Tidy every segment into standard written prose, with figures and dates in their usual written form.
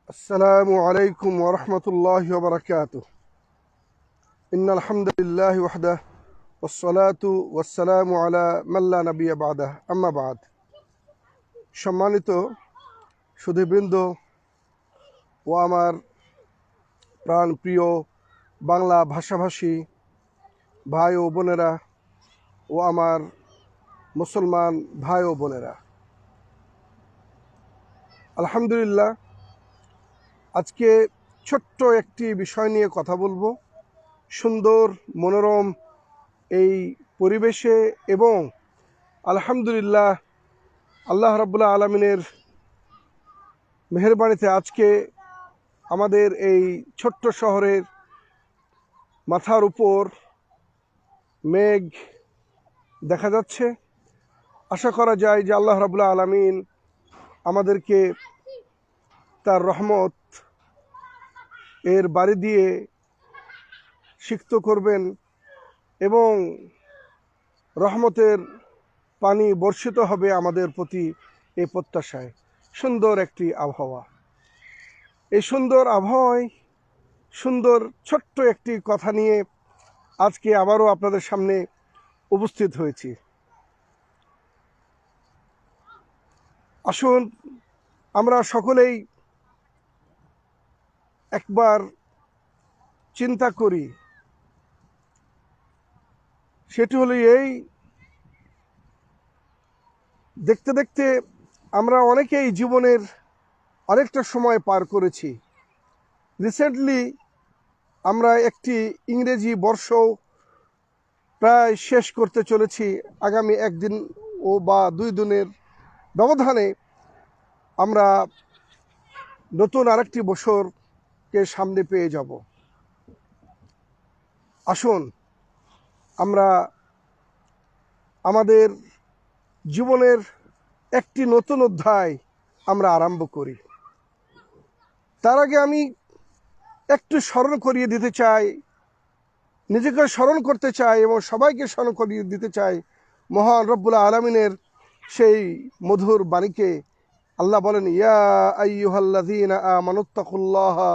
السلام عليكم ورحمة الله وبركاته. إن الحمد لله وحده والصلاة والسلام على من لا نبي بعده أما بعد. সম্মানিত সুধীবৃন্দ ও আমার প্রাণ প্রিয় বাংলা ভাষাভাষী ভাই ও বোনেরা ও আমার মুসলমান ভাই ও বোনেরা, আলহামদুলিল্লাহ, আজকে ছোট্ট একটি বিষয় নিয়ে কথা বলবো। সুন্দর মনোরম এই পরিবেশে এবং আলহামদুলিল্লাহ আল্লাহ রাব্বুল আলামিনের মেহেরবানিতে আজকে আমাদের এই ছোট্ট শহরের মাথার উপর মেঘ দেখা যাচ্ছে। আশা করা যায় যে আল্লাহ রাব্বুল আলামিন আমাদেরকে তার রহমত এর বাড়ি দিয়ে সিক্ত করবেন এবং রহমতের পানি বর্ষিত হবে আমাদের প্রতি, এই প্রত্যাশায়। সুন্দর একটি আবহাওয়া, এই সুন্দর আবহাওয়ায় সুন্দর ছোট্ট একটি কথা নিয়ে আজকে আবারও আপনাদের সামনে উপস্থিত হয়েছি। আসুন আমরা সকলেই একবার চিন্তা করি, সেটি হলো এই, দেখতে দেখতে আমরা অনেকেই জীবনের অনেকটা সময় পার করেছি। রিসেন্টলি আমরা একটি ইংরেজি বর্ষ প্রায় শেষ করতে চলেছি। আগামী একদিন ও বা 2 দিনের ব্যবধানে আমরা নতুন আরেকটি বছরকে সামনে পেয়ে যাব। আসুন আমরা আমাদের জীবনের একটি নতুন অধ্যায় আমরা আরম্ভ করি। তার আগে আমি একটু স্মরণ করিয়ে দিতে চাই, নিজেকে স্মরণ করতে চাই এবং সবাইকে স্মরণ করিয়ে দিতে চাই মহান রব্বুল আলামিনের সেই মধুর বাণীকে। আল্লাহ বলেন, ইয়া আইয়ুহাল্লাযীনা আমানুত্তাকুল্লাহা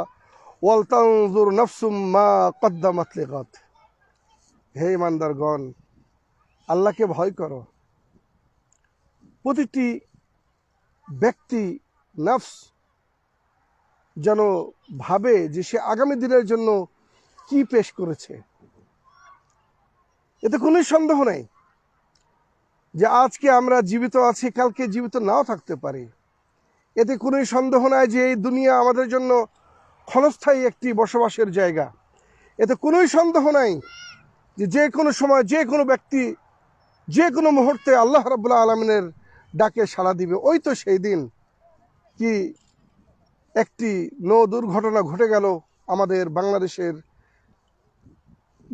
ওয়াল তানজুর নাফসুম মা কদ্দামাত লিগাদ। হে ইমানদারগণ, আল্লাহকে ভয় করো। প্রতিটি ব্যক্তি নফস যেন ভাবে যে সে আগামী দিনের জন্য কি পেশ করেছে। এতে কোনো সন্দেহ নেই যে আজকে আমরা জীবিত আছি, কালকে জীবিত নাও থাকতে পারি। এতে কোনো সন্দেহ নাই যে এই দুনিয়া আমাদের জন্য ক্ষণস্থায়ী একটি বসবাসের জায়গা। এতে কোনো সন্দেহ নাই যে যে কোনো সময় যে কোনো ব্যক্তি যে কোনো মুহূর্তে আল্লাহ রাব্বুল আলামিনের ডাকে সাড়া দিবে। ওই তো সেই দিন কি একটি নৌ দুর্ঘটনা ঘটে গেল আমাদের বাংলাদেশের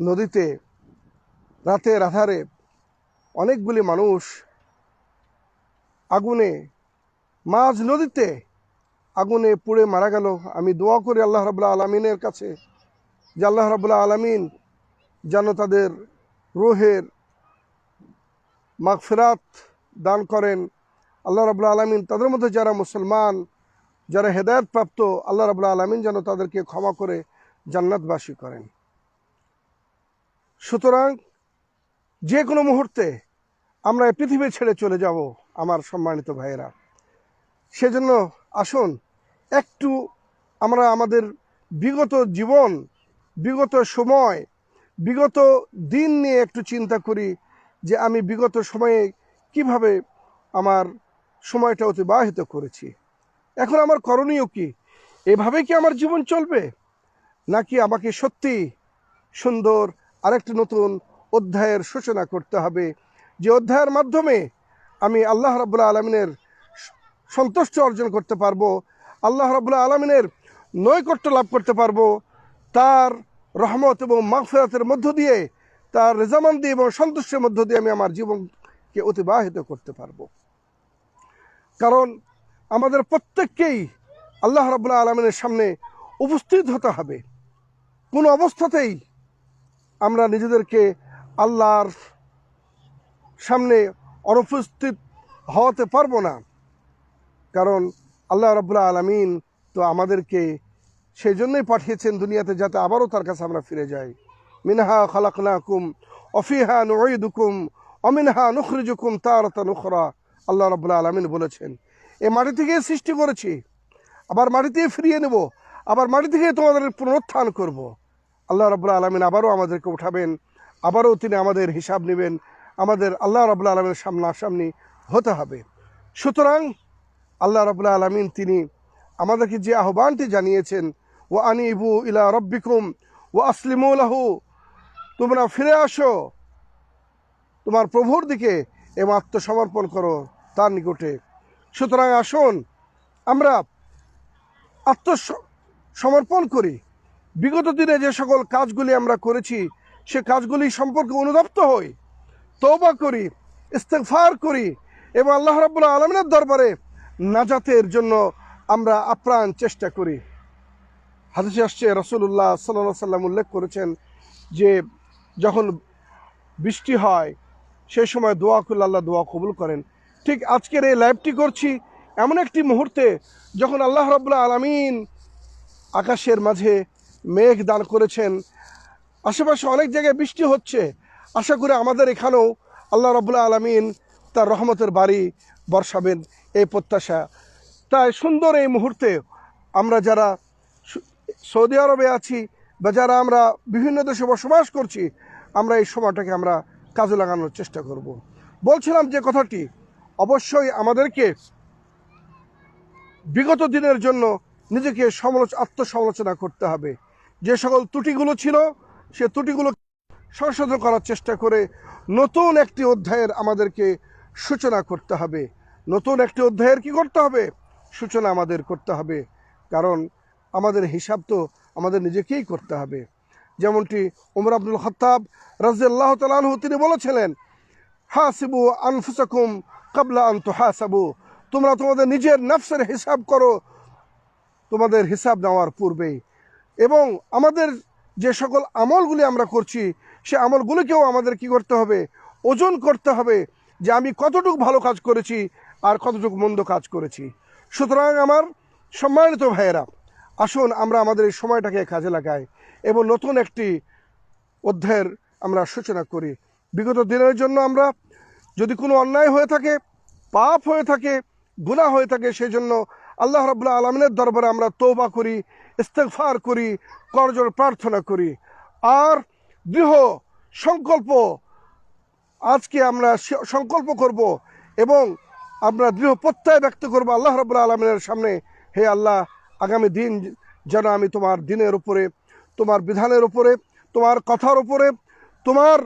নদীতে। রাতের আধারে অনেকগুলি মানুষ আগুনে, মাঝ নদীতে আগুনে পুড়ে মারা গেল। আমি দোয়া করি আল্লাহ রাব্বুল আলামিনের কাছে যে আল্লাহ রাব্বুল আলামিন যেন তাদের রূহের মাগফিরাত দান করেন। আল্লাহ রাব্বুল আলামিন তাদের মধ্যে যারা মুসলমান, যারা হেদায়েত প্রাপ্ত, আল্লাহ রাব্বুল আলামিন যেন তাদেরকে ক্ষমা করে জান্নাতবাসী করেন। সুতরাং যে কোনো মুহূর্তে আমরা এই পৃথিবী ছেড়ে চলে যাব আমার সম্মানিত ভাইয়েরা। সেজন্য আসুন একটু আমরা আমাদের বিগত জীবন, বিগত সময়, বিগত দিন নিয়ে একটু চিন্তা করি যে আমি বিগত সময়ে কিভাবে আমার সময়টা অতিবাহিত করেছি। এখন আমার করণীয় কি? এভাবে কি আমার জীবন চলবে, নাকি আমাকে সত্যি সুন্দর আরেকটি নতুন অধ্যায়ের সূচনা করতে হবে, যে অধ্যায়ের মাধ্যমে আমি আল্লাহ রাব্বুল আলামিনের সন্তুষ্ট অর্জন করতে পারবো, আল্লাহ রাব্বুল আলামিনের নৈকট্য লাভ করতে পারবো, তার রহমত এবং মাগফিরাতের মধ্য দিয়ে, তার রেজামন্দি এবং সন্তুষ্টির মধ্য দিয়ে আমি আমার জীবনকে অতিবাহিত করতে পারবো। কারণ আমাদের প্রত্যেককেই আল্লাহ রাব্বুল আলামিনের সামনে উপস্থিত হতে হবে। কোনো অবস্থাতেই আমরা নিজেদেরকে আল্লাহর সামনে অনুপস্থিত হওয়াতে পারবো না। কারণ আল্লাহ রাব্বুল আলামিন তো আমাদেরকে সেই জন্যই পাঠিয়েছেন দুনিয়াতে, যাতে আবারও তার কাছে আমরা ফিরে যাই। মিনহা খালাকনাকুম অফিহা নুঈদুকুম অমিনহা নুখরিজুকুম তারাতান উখরা, আল্লাহ রাব্বুল আলামিন বলেছেন। এই মাটি থেকে সৃষ্টি করেছি, আবার মাটিতে ফিরিয়ে নেব, আবার মাটি থেকে তোমাদের পুনরুত্থান করব। আল্লাহ রাব্বুল আলামিন আবারও আমাদেরকে উঠাবেন, আবারও তিনি আমাদের হিসাব নেবেন, আমাদের আল্লাহ রাব্বুল আলামিনের সামনাসামনি হতে হবে। সুতরাং আল্লাহ রাব্বুল আলামিন তিনি আমাদেরকে যে আহ্বানটি জানিয়েছেন, ওয়া আনিবু ইলা রাব্বিকুম ওয়া আসলিমু লাহু, তোমরা ফিরে আসো তোমার প্রভুর দিকে এবং আত্মসমর্পণ করো তার নিকটে। সুতরাং আসুন আমরা আত্মসমর্পণ করি। বিগত দিনে যে সকল কাজগুলি আমরা করেছি সে কাজগুলি সম্পর্কে অনুতপ্ত হই, তওবা করি, ইস্তেগফার করি এবং আল্লাহ রাব্বুল আলামিনের দরবারে নাজাতের জন্য আমরা আপ্রাণ চেষ্টা করি। হাদিসে আসছে রাসূলুল্লাহ সাল্লাল্লাহু আলাইহি ওয়াসাল্লাম উল্লেখ করেছেন যে যখন বৃষ্টি হয় সেই সময় দোয়া করলে আল্লাহ দোয়া কবুল করেন। ঠিক আজকের এই লাইভটি করছি এমন একটি মুহূর্তে যখন আল্লাহ রাব্বুল আলামিন আকাশের মাঝে মেঘ দান করেছেন, আশেপাশে অনেক জায়গায় বৃষ্টি হচ্ছে। আশা করি আমাদের এখানেও আল্লাহ রাব্বুল আলামিন তার রহমতের বাড়ি বর্ষাবেন এই প্রত্যাশা। তাই সুন্দর এই মুহূর্তে আমরা যারা সৌদি আরবে আছি বা যারা আমরা বিভিন্ন দেশে বসবাস করছি, আমরা এই সময়টাকে আমরা কাজে লাগানোর চেষ্টা করব। বলছিলাম যে কথাটি, অবশ্যই আমাদেরকে বিগত দিনের জন্য নিজেকে আত্মসমালোচনা করতে হবে। যে সকল ত্রুটিগুলো ছিল সে ত্রুটিগুলো সংশোধন করার চেষ্টা করে নতুন একটি অধ্যায়ের আমাদেরকে সূচনা করতে হবে। নতুন একটি অধ্যায়ের কি করতে হবে? সূচনা আমাদের করতে হবে, কারণ আমাদের হিসাব তো আমাদের নিজেকেই করতে হবে। যেমনটি ওমর আব্দুল খাত্তাব রাদিয়াল্লাহু তাআলা আনহু তিনি বলেছিলেন, হাসিবু আনফুসাকুম ক্বাবলা আন তুহাসাবু, তোমরা তোমাদের নিজের নফসের হিসাব করো তোমাদের হিসাব নেওয়ার পূর্বেই। এবং আমাদের যে সকল আমলগুলি আমরা করছি সে আমলগুলিকেও আমাদের কি করতে হবে? ওজন করতে হবে যে আমি কতটুকু ভালো কাজ করেছি আর কতটুকু মন্দ কাজ করেছি। সুতরাং আমার সম্মানিত ভাইয়েরা, আসুন আমরা আমাদের এই সময়টাকে কাজে লাগাই এবং নতুন একটি অধ্যায়ের আমরা সূচনা করি। বিগত দিনের জন্য আমরা যদি কোনো অন্যায় হয়ে থাকে, পাপ হয়ে থাকে, গুনাহ হয়ে থাকে, সেই জন্য আল্লাহ রাব্বুল আলামিনের দরবারে আমরা তওবা করি, ইস্তেগফার করি, করজোর প্রার্থনা করি। আর দৃঢ় সংকল্প, আজকে আমরা সংকল্প করব এবং আমরা দৃঢ় প্রত্যয় ব্যক্ত করব আল্লাহ রাব্বুল আলামিনের সামনে, হে আল্লাহ, আগামী দিন যেন আমি তোমার দিনের উপরে, তোমার বিধানের উপরে, তোমার কথার উপরে, তোমার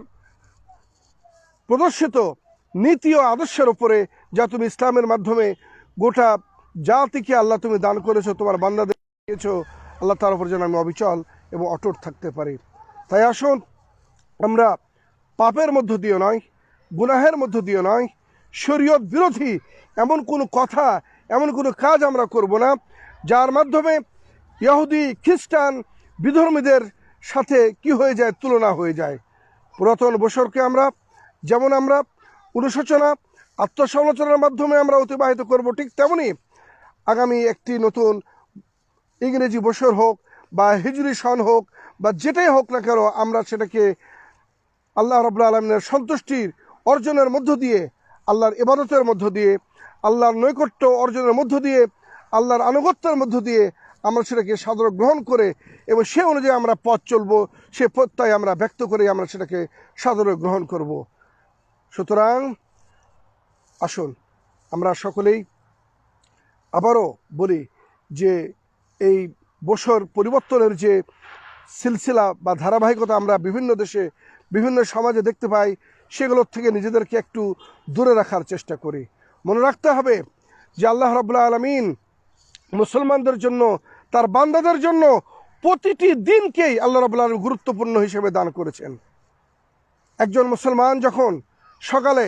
প্রদর্শিত নীতি ও আদর্শের উপরে, যা তুমি ইসলামের মাধ্যমে গোটা জাতিকে আল্লাহ তুমি দান করেছো, তোমার বান্দাদের দিয়েছো, আল্লাহ তার উপর যেন আমি অবিচল এবং অটুট থাকতে পারি। তাই আসুন আমরা পাপের মধ্য দিয়ে নয়, গুনাহের মধ্য দিয়ে নয়, শরীয়ত বিরোধী এমন কোনো কথা, এমন কোনো কাজ আমরা করব না যার মাধ্যমে ইহুদি, খ্রিস্টান, বিধর্মীদের সাথে কি হয়ে যায়? তুলনা হয়ে যায়। পুরাতন বছরকে আমরা যেমন আমরা অনুশোচনা, আত্মসমালোচনার মাধ্যমে আমরা অতিবাহিত করব, ঠিক তেমনি আগামী একটি নতুন ইংরেজি বছর হোক বা হিজরি সন হোক বা যেটাই হোক না কেন, আমরা সেটাকে আল্লাহ রাব্বুল আলামিনের সন্তুষ্টির অর্জনের মধ্য দিয়ে, আল্লাহর ইবাদতের মধ্য দিয়ে, আল্লাহর নৈকট্য অর্জনের মধ্য দিয়ে, আল্লাহর আনুগত্যের মধ্য দিয়ে আমরা সেটাকে সাদরে গ্রহণ করে এবং সে অনুযায়ী আমরা পথ চলবো, সে প্রত্যয় আমরা ব্যক্ত করে আমরা সেটাকে সাদরে গ্রহণ করব। সুতরাং আসুন আমরা সকলেই আবারও বলি যে এই বছর পরিবর্তনের যে সিলসিলা বা ধারাবাহিকতা আমরা বিভিন্ন দেশে, বিভিন্ন সমাজে দেখতে পাই, সেগুলোর থেকে নিজেদেরকে একটু দূরে রাখার চেষ্টা করি। মনে রাখতে হবে যে আল্লাহ রাব্বুল আলামিন মুসলমানদের জন্য, তার বান্দাদের জন্য প্রতিটি দিনকেই আল্লাহ রাব্বুল আলামিন গুরুত্বপূর্ণ হিসেবে দান করেছেন। একজন মুসলমান যখন সকালে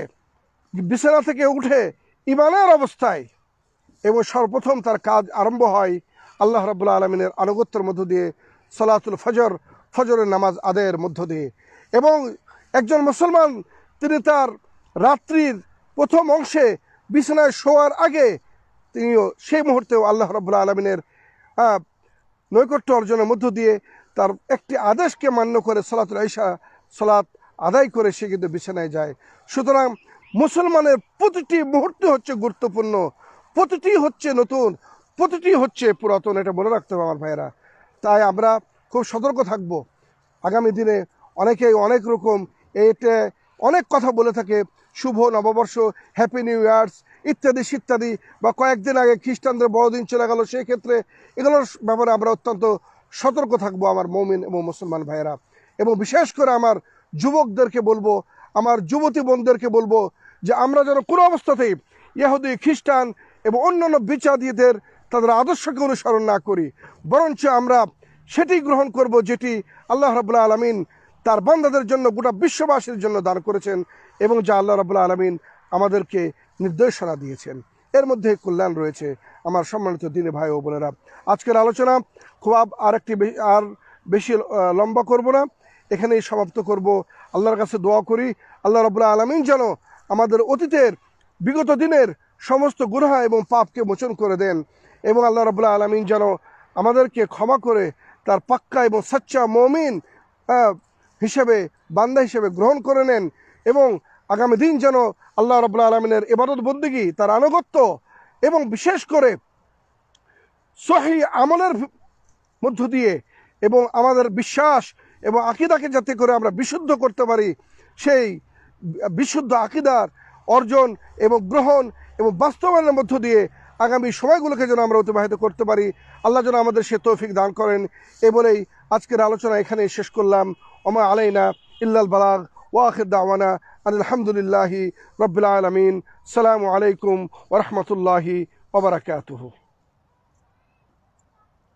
বিছানা থেকে উঠে ঈমানের অবস্থায় এবং সর্বপ্রথম তার কাজ আরম্ভ হয় আল্লাহ রাব্বুল আলামিনের আনুগত্যের মধ্য দিয়ে, সালাতুল ফজর, ফজরের নামাজ আদায়ের মধ্য দিয়ে। এবং একজন মুসলমান তিনি তার রাত্রির প্রথম অংশে বিছানায় শোয়ার আগে তিনিও সেই মুহূর্তেও আল্লাহ রাব্বুল আলামিনের নৈকট্য অর্জনের মধ্য দিয়ে তার একটি আদেশকে মান্য করে সালাতুল ইশা সালাত আদায় করে সে কিন্তু বিছানায় যায়। সুতরাং মুসলমানের প্রতিটি মুহূর্ত হচ্ছে গুরুত্বপূর্ণ, প্রতিটি হচ্ছে নতুন, প্রতিটি হচ্ছে পুরাতন, এটা মনে রাখতে হবে আমার ভাইয়েরা। তাই আমরা খুব সতর্ক থাকব। আগামী দিনে অনেকেই অনেক রকম এতে অনেক কথা বলে থাকে, শুভ নববর্ষ, হ্যাপি নিউ ইয়ার্স ইত্যাদি ইত্যাদি, বা কয়েকদিন আগে খ্রিস্টানদের বড়দিন চলে গেল, সেই ক্ষেত্রে এগুলোর ব্যাপারে আমরা অত্যন্ত সতর্ক থাকবো আমার মুমিন এবং মুসলমান ভাইয়েরা। এবং বিশেষ করে আমার যুবকদেরকে বলবো, আমার যুবতী বোনদেরকে বলবো যে আমরা যেন কোনো অবস্থাতেই ইহুদি, খ্রিস্টান এবং অন্যান্য বিচারীদের তাদের আদর্শকে অনুসরণ না করি, বরঞ্চ আমরা সেটি গ্রহণ করব যেটি আল্লাহ রাব্বুল আলামিন তার বান্দাদের জন্য, গোটা বিশ্ববাসীর জন্য দান করেছেন এবং যা আল্লাহ রাব্বুল আলামিন আমাদেরকে নির্দেশনা দিয়েছেন। এর মধ্যে কল্যাণ রয়েছে। আমার সম্মানিত দিনী ভাই ও বোনেরা, আজকের আলোচনা খুব আর বেশি লম্বা করব না, এখানেই সমাপ্ত করব। আল্লাহর কাছে দোয়া করি আল্লাহ রাব্বুল আলামিন যেন আমাদের অতীতের বিগত দিনের সমস্ত গুনাহ এবং পাপকে মোচন করে দেন এবং আল্লাহ রাব্বুল আলামিন যেন আমাদেরকে ক্ষমা করে তার পাক্কা এবং সচ্চা মুমিন হিসেবে, বান্দা হিসেবে গ্রহণ করে নেন এবং আগামী দিন যেন আল্লাহ রাব্বুল আলামিনের ইবাদত বন্দেগী, তার আনুগত্য এবং বিশেষ করে সহিহ আমলের মধ্য দিয়ে এবং আমাদের বিশ্বাস এবং আকীদাকে যাতে করে আমরা বিশুদ্ধ করতে পারি, সেই বিশুদ্ধ আকীদার অর্জন এবং গ্রহণ এবং বাস্তবায়নের মধ্য দিয়ে আগামী সময়গুলোকে যেন আমরা অতিবাহিত করতে পারি। আল্লাহ যেন আমাদের সে তৌফিক দান করেন। এ বলেই আজকের আলোচনা এখানেই শেষ করলাম। ওমা আলাইনা ইল্লাল বালাগ ওয়া আখির দাওয়ানা আলহামদুলিল্লাহি রাব্বিল আলামিন। আসসালামু আলাইকুম ওয়া রাহমাতুল্লাহি ওয়া বারাকাতুহু।